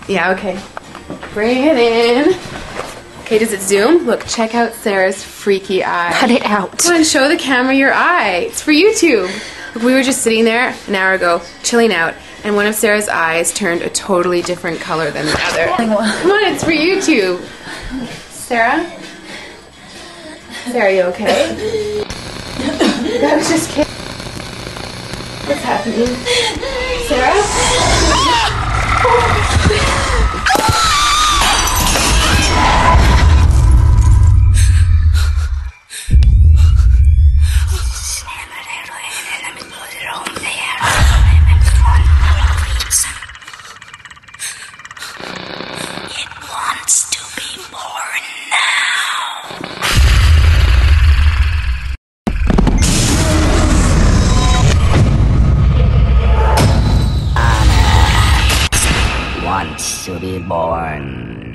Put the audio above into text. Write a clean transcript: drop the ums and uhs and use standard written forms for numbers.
Yeah, okay. Bring it in. Okay, does it zoom? Look, check out Sarah's freaky eye. Cut it out. Come on, show the camera your eye. It's for YouTube. Look, we were just sitting there an hour ago, chilling out, and one of Sarah's eyes turned a totally different color than the other. Come on, it's for YouTube. Sarah? Sarah, you okay? I was just kidding. What's happening? Sarah? It wants to be born now. Anna wants to be born